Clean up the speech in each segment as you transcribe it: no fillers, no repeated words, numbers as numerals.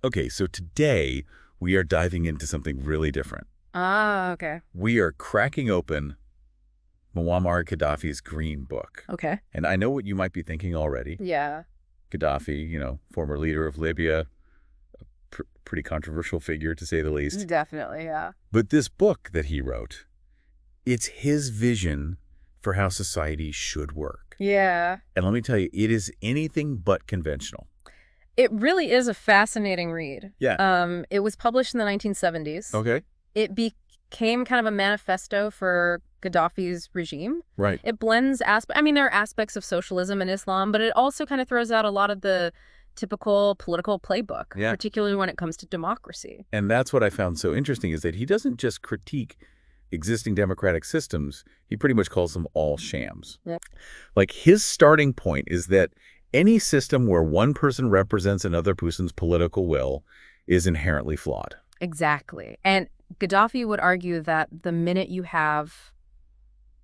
Okay, so today we are diving into something really different. Ah, okay. We are cracking open Muammar al-Qaddafi's Green Book. Okay. And I know what you might be thinking already. Yeah. Gaddafi, former leader of Libya, pretty controversial figure to say the least. Definitely, yeah. But this book that he wrote, it's his vision for how society should work. Yeah. And let me tell you, it is anything but conventional. It really is a fascinating read. Yeah. It was published in the 1970s. Okay. It became kind of a manifesto for Gaddafi's regime. Right. It blends there are aspects of socialism and Islam, but it also kind of throws out a lot of the typical political playbook, Yeah. particularly when it comes to democracy. And that's what I found so interesting is that he doesn't just critique existing democratic systems, he pretty much calls them all shams. Yep. Like his starting point is that any system where one person represents another person's political will is inherently flawed. Exactly. And Gaddafi would argue that the minute you have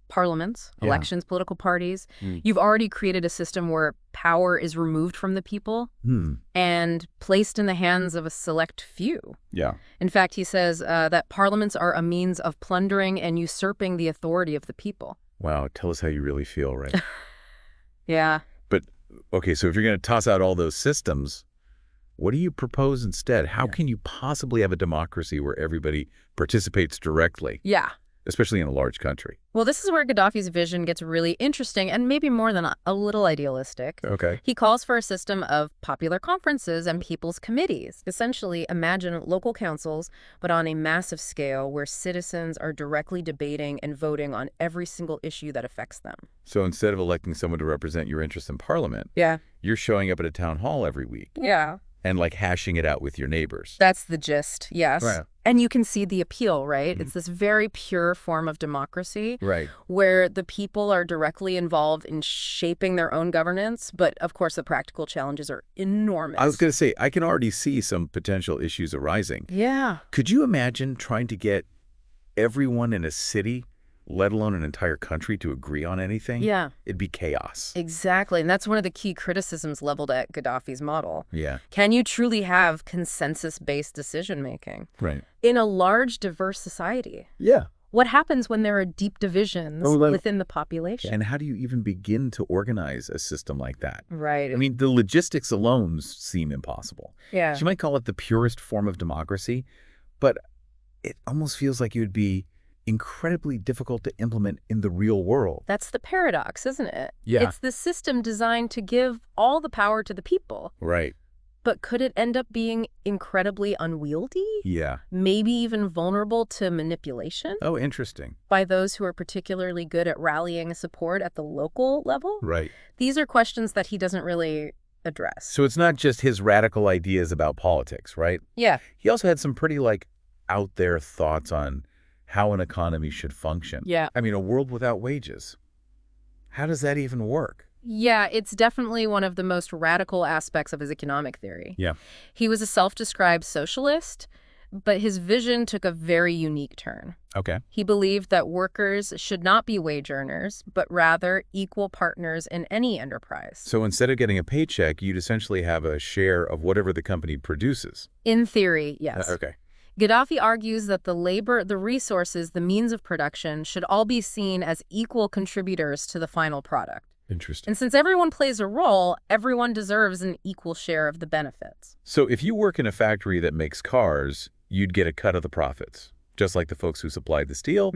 parliaments, Yeah. elections, political parties, Mm. you've already created a system where power is removed from the people and placed in the hands of a select few. Yeah. In fact, he says that parliaments are a means of plundering and usurping the authority of the people. Wow. Tell us how you really feel, right? Yeah. But, okay, so if you're going to toss out all those systems, what do you propose instead? How can you possibly have a democracy where everybody participates directly, Yeah. especially in a large country? Well, this is where Gaddafi's vision gets really interesting and maybe more than a little idealistic. Okay. He calls for a system of popular conferences and people's committees. Essentially, imagine local councils, but on a massive scale where citizens are directly debating and voting on every single issue that affects them. So instead of electing someone to represent your interests in parliament, Yeah. you're showing up at a town hall every week Yeah. and like hashing it out with your neighbors. That's the gist, yes. Right. And you can see the appeal, right? It's this very pure form of democracy Right. where the people are directly involved in shaping their own governance, but of course the practical challenges are enormous. I was going to say, I can already see some potential issues arising. Yeah. Could you imagine trying to get everyone in a city, let alone an entire country, to agree on anything? Yeah. It'd be chaos. Exactly. And that's one of the key criticisms leveled at Gaddafi's model. Yeah. Can you truly have consensus-based decision-making Right. in a large, diverse society? Yeah. What happens when there are deep divisions within the population? And how do you even begin to organize a system like that? Right. I mean, the logistics alone seem impossible. Yeah. You might call it the purest form of democracy, but it almost feels like it would be incredibly difficult to implement in the real world. That's the paradox, isn't it? Yeah. It's the system designed to give all the power to the people. Right. But could it end up being incredibly unwieldy? Yeah. Maybe even vulnerable to manipulation Oh, interesting. by those who are particularly good at rallying support at the local level? Right. These are questions that he doesn't really address. So it's not just his radical ideas about politics, right? Yeah. He also had some pretty, out there thoughts on how an economy should function. Yeah. I mean, a world without wages. How does that even work? Yeah, it's definitely one of the most radical aspects of his economic theory. Yeah. He was a self-described socialist, but his vision took a very unique turn. Okay. He believed that workers should not be wage earners, but rather equal partners in any enterprise. So instead of getting a paycheck, you'd essentially have a share of whatever the company produces. In theory, yes. Okay. Gaddafi argues that the labor, the resources, the means of production should all be seen as equal contributors to the final product. Interesting. And since everyone plays a role, everyone deserves an equal share of the benefits. So if you work in a factory that makes cars, you'd get a cut of the profits, just like the folks who supplied the steel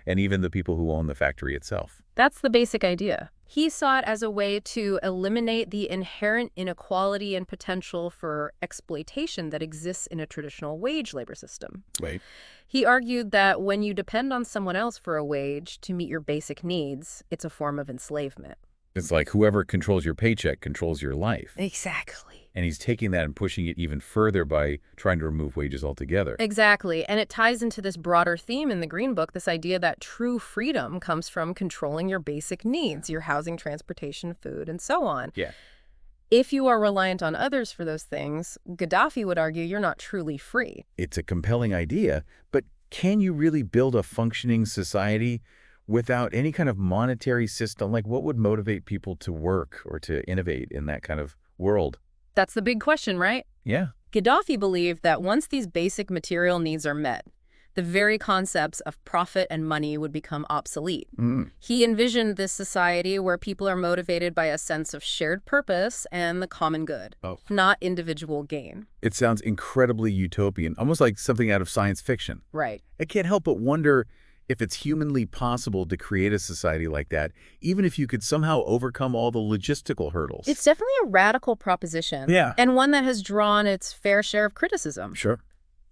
and even the people who own the factory itself. That's the basic idea. He saw it as a way to eliminate the inherent inequality and potential for exploitation that exists in a traditional wage labor system. Right. He argued that when you depend on someone else for a wage to meet your basic needs, it's a form of enslavement. It's like whoever controls your paycheck controls your life. Exactly. And he's taking that and pushing it even further by trying to remove wages altogether. Exactly. And it ties into this broader theme in the Green Book, this idea that true freedom comes from controlling your basic needs, your housing, transportation, food, and so on. Yeah. If you are reliant on others for those things, Gaddafi would argue you're not truly free. It's a compelling idea, but can you really build a functioning society without any kind of monetary system? Like, what would motivate people to work or to innovate in that kind of world? That's the big question, right? Yeah. Gaddafi believed that once these basic material needs are met, the very concepts of profit and money would become obsolete. He envisioned this society where people are motivated by a sense of shared purpose and the common good, not individual gain. It sounds incredibly utopian, almost like something out of science fiction. Right. I can't help but wonder if it's humanly possible to create a society like that, even if you could somehow overcome all the logistical hurdles. It's definitely a radical proposition. Yeah. And one that has drawn its fair share of criticism. Sure.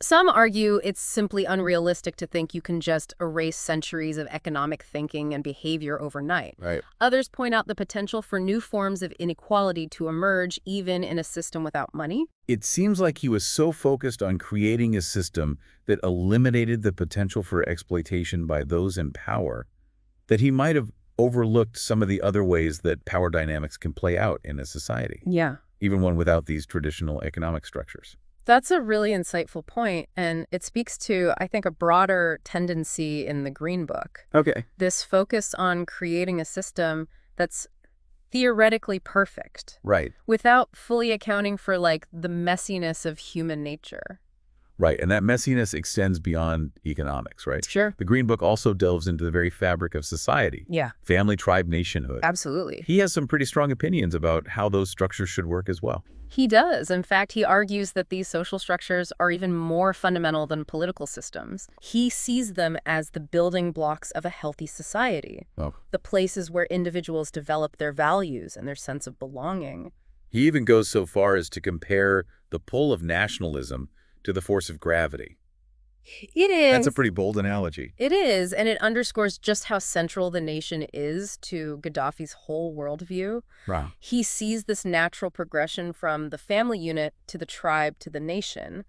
Some argue it's simply unrealistic to think you can just erase centuries of economic thinking and behavior overnight. Right. Others point out the potential for new forms of inequality to emerge even in a system without money. It seems like he was so focused on creating a system that eliminated the potential for exploitation by those in power that he might have overlooked some of the other ways that power dynamics can play out in a society, Yeah. even one without these traditional economic structures. That's a really insightful point, and it speaks to, I think, a broader tendency in the Green Book. Okay. This focus on creating a system that's theoretically perfect, Right. without fully accounting for, like, the messiness of human nature. Right, and that messiness extends beyond economics, right? Sure. The Green Book also delves into the very fabric of society. Yeah, Family, tribe, nationhood. absolutely. He has some pretty strong opinions about how those structures should work as well. He does. In fact, he argues that these social structures are even more fundamental than political systems. He sees them as the building blocks of a healthy society, the places where individuals develop their values and their sense of belonging. He even goes so far as to compare the pull of nationalism to the force of gravity. It is. That's a pretty bold analogy. It is, and it underscores just how central the nation is to Gaddafi's whole worldview. Wow. He sees this natural progression from the family unit to the tribe to the nation,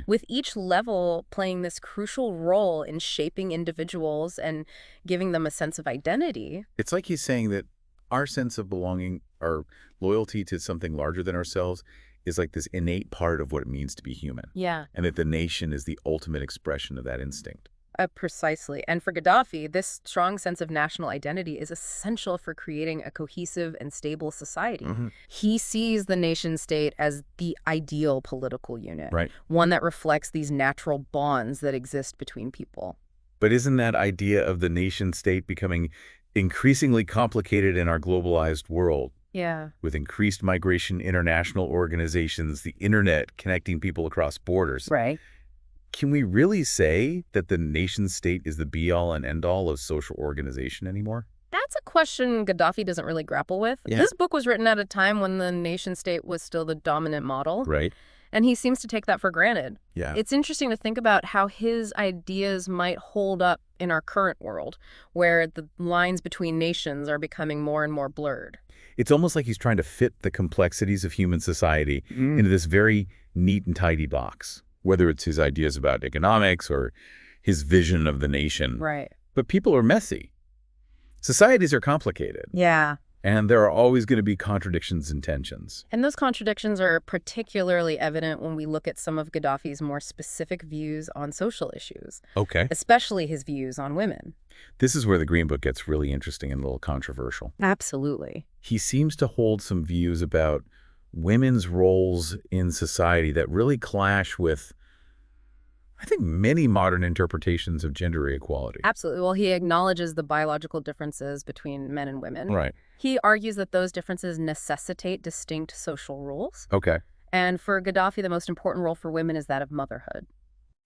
with each level playing this crucial role in shaping individuals and giving them a sense of identity. It's like he's saying that our sense of belonging, our loyalty to something larger than ourselves, is like this innate part of what it means to be human. Yeah. And that the nation is the ultimate expression of that instinct. Precisely. And for Gaddafi, this strong sense of national identity is essential for creating a cohesive and stable society. He sees the nation state as the ideal political unit, Right. one that reflects these natural bonds that exist between people. But isn't that idea of the nation state becoming increasingly complicated in our globalized world? Yeah. With increased migration, international organizations, the internet connecting people across borders. Right. Can we really say that the nation state is the be-all and end-all of social organization anymore? That's a question Gaddafi doesn't really grapple with. Yeah. This book was written at a time when the nation state was still the dominant model. Right. And he seems to take that for granted. Yeah. It's interesting to think about how his ideas might hold up in our current world, where the lines between nations are becoming more and more blurred. It's almost like he's trying to fit the complexities of human society into this very neat and tidy box, whether it's his ideas about economics or his vision of the nation. Right. But people are messy. Societies are complicated. Yeah. And there are always going to be contradictions and tensions. And those contradictions are particularly evident when we look at some of Gaddafi's more specific views on social issues, Okay. especially his views on women. This is where the Green Book gets really interesting and a little controversial. Absolutely. He seems to hold some views about women's roles in society that really clash with, I think, many modern interpretations of gender equality. Absolutely. Well, he acknowledges the biological differences between men and women. Right. He argues that those differences necessitate distinct social rules. Okay. And for Gaddafi, the most important role for women is that of motherhood.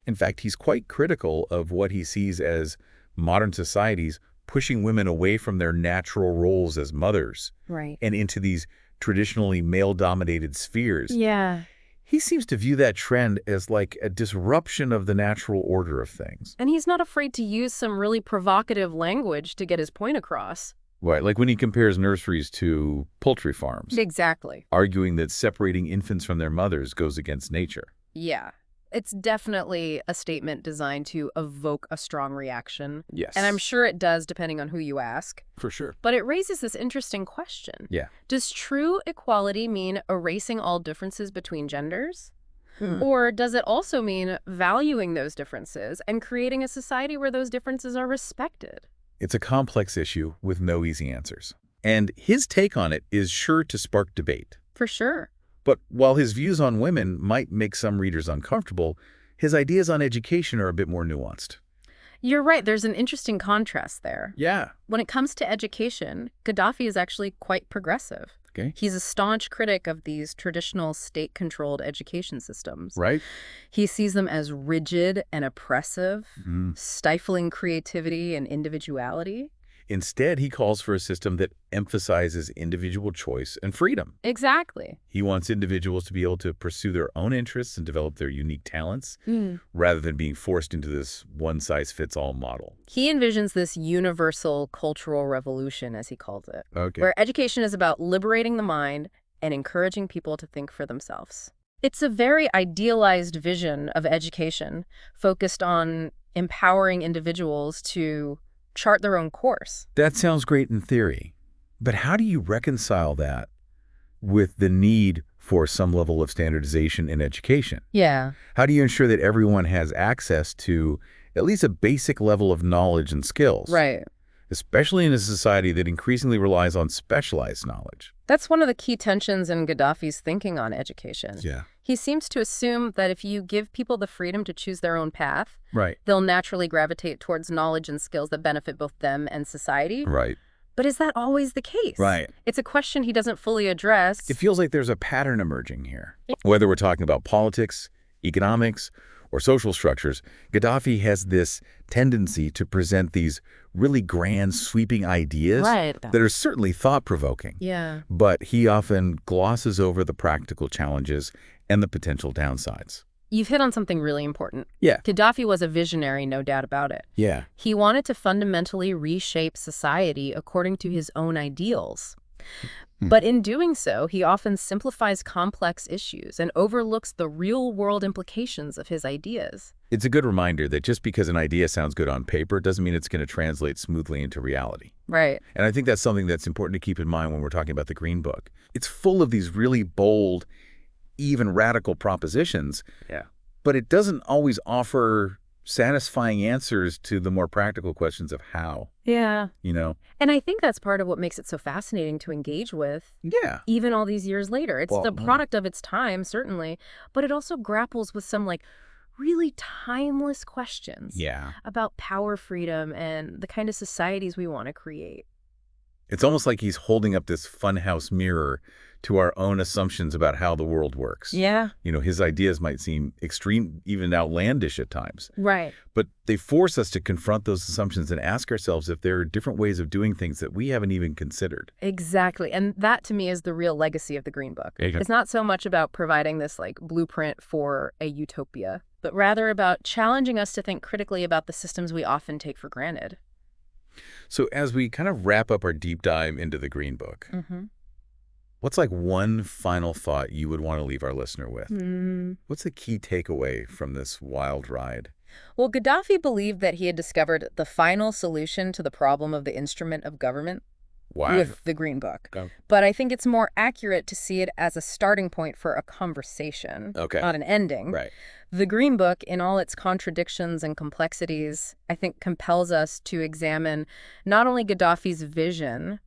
In fact, he's quite critical of what he sees as modern societies pushing women away from their natural roles as mothers Right. and into these traditionally male-dominated spheres. Yeah. He seems to view that trend as like a disruption of the natural order of things. And he's not afraid to use some really provocative language to get his point across. Right, like when he compares nurseries to poultry farms, Exactly. arguing that separating infants from their mothers goes against nature. Yeah. It's definitely a statement designed to evoke a strong reaction. Yes. And I'm sure it does, depending on who you ask. For sure. But it raises this interesting question. Yeah. Does true equality mean erasing all differences between genders? Or does it also mean valuing those differences and creating a society where those differences are respected? It's a complex issue with no easy answers. And his take on it is sure to spark debate. For sure. But while his views on women might make some readers uncomfortable, his ideas on education are a bit more nuanced. You're right, there's an interesting contrast there. Yeah. When it comes to education, Gaddafi is actually quite progressive. Okay. He's a staunch critic of these traditional state-controlled education systems. Right? He sees them as rigid and oppressive, Mm. stifling creativity and individuality. Instead, he calls for a system that emphasizes individual choice and freedom. Exactly. He wants individuals to be able to pursue their own interests and develop their unique talents, Mm. rather than being forced into this one-size-fits-all model. He envisions this universal cultural revolution, as he calls it, Okay. where education is about liberating the mind and encouraging people to think for themselves. It's a very idealized vision of education, focused on empowering individuals to chart their own course. That sounds great in theory, but how do you reconcile that with the need for some level of standardization in education? Yeah. How do you ensure that everyone has access to at least a basic level of knowledge and skills? Right. Especially in a society that increasingly relies on specialized knowledge. That's one of the key tensions in Gaddafi's thinking on education. Yeah. He seems to assume that if you give people the freedom to choose their own path, Right. they'll naturally gravitate towards knowledge and skills that benefit both them and society. Right. But is that always the case? Right. It's a question he doesn't fully address. It feels like there's a pattern emerging here. Whether we're talking about politics, economics, or social structures, Gaddafi has this tendency to present these really grand, sweeping ideas Right. that are certainly thought-provoking. Yeah. But he often glosses over the practical challenges and the potential downsides. You've hit on something really important. Yeah. Gaddafi was a visionary, no doubt about it. Yeah. He wanted to fundamentally reshape society according to his own ideals. But in doing so, he often simplifies complex issues and overlooks the real-world implications of his ideas. It's a good reminder that just because an idea sounds good on paper doesn't mean it's going to translate smoothly into reality. Right. And I think that's something that's important to keep in mind when we're talking about the Green Book. It's full of these really bold, even radical propositions. Yeah. But it doesn't always offer satisfying answers to the more practical questions of how, Yeah. you know? And I think that's part of what makes it so fascinating to engage with, Yeah. even all these years later. It's Well, the product of its time, certainly, but it also grapples with some, really timeless questions Yeah. about power, freedom, and the kind of societies we want to create. It's almost like he's holding up this funhouse mirror to our own assumptions about how the world works. Yeah. You know, his ideas might seem extreme, even outlandish at times, Right. but they force us to confront those assumptions and ask ourselves if there are different ways of doing things that we haven't even considered. Exactly. And that, to me, is the real legacy of the Green Book. Okay. It's not so much about providing this, blueprint for a utopia, but rather about challenging us to think critically about the systems we often take for granted. So as we kind of wrap up our deep dive into the Green Book, what's one final thought you would want to leave our listener with? What's the key takeaway from this wild ride? Well, Gaddafi believed that he had discovered the final solution to the problem of the instrument of government Wow. with the Green Book. Okay. But I think it's more accurate to see it as a starting point for a conversation, Okay. not an ending. Right. The Green Book, in all its contradictions and complexities, I think compels us to examine not only Gaddafi's vision,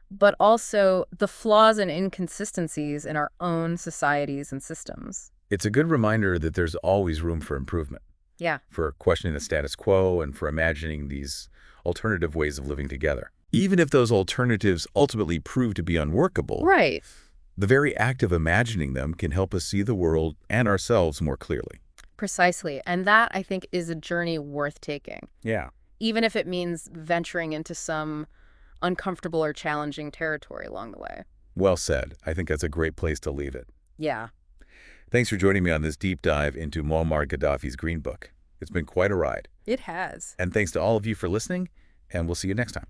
but also the flaws and inconsistencies in our own societies and systems. It's a good reminder that there's always room for improvement, Yeah. for questioning the status quo and for imagining these alternative ways of living together. Even if those alternatives ultimately prove to be unworkable, Right. the very act of imagining them can help us see the world and ourselves more clearly. Precisely. And that, I think, is a journey worth taking, Yeah. even if it means venturing into some uncomfortable or challenging territory along the way. Well said. I think that's a great place to leave it. Yeah. Thanks for joining me on this deep dive into Muammar al-Qaddafi's Green Book. It's been quite a ride. It has. And thanks to all of you for listening, and we'll see you next time.